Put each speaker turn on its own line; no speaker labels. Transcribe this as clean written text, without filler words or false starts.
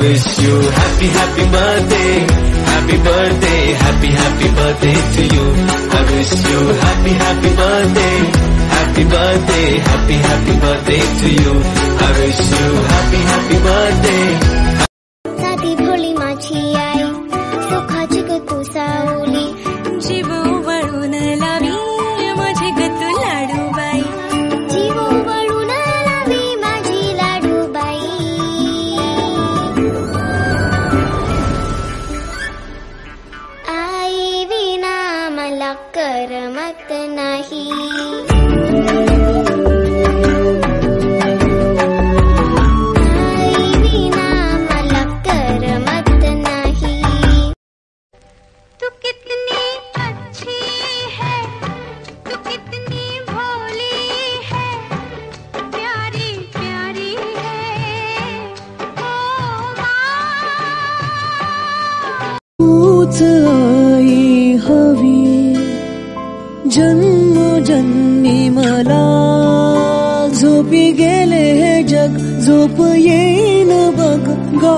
wish you happy happy birthday, happy birthday, happy happy birthday to you. I wish you happy happy birthday, happy birthday, happy happy birthday to you. I wish you happy happy birthday.
साधी भोळी माझी आई सुखाची ग तू सावली
जीव वळून लावी माझी ग तू लाडूबाई
जीव वळून लावी माझी लाडूबाई आई विना मला करमत नाही
आई हवी जन्मोजन्मी मला झोपी गेले हे जग झोप येईन बघ गा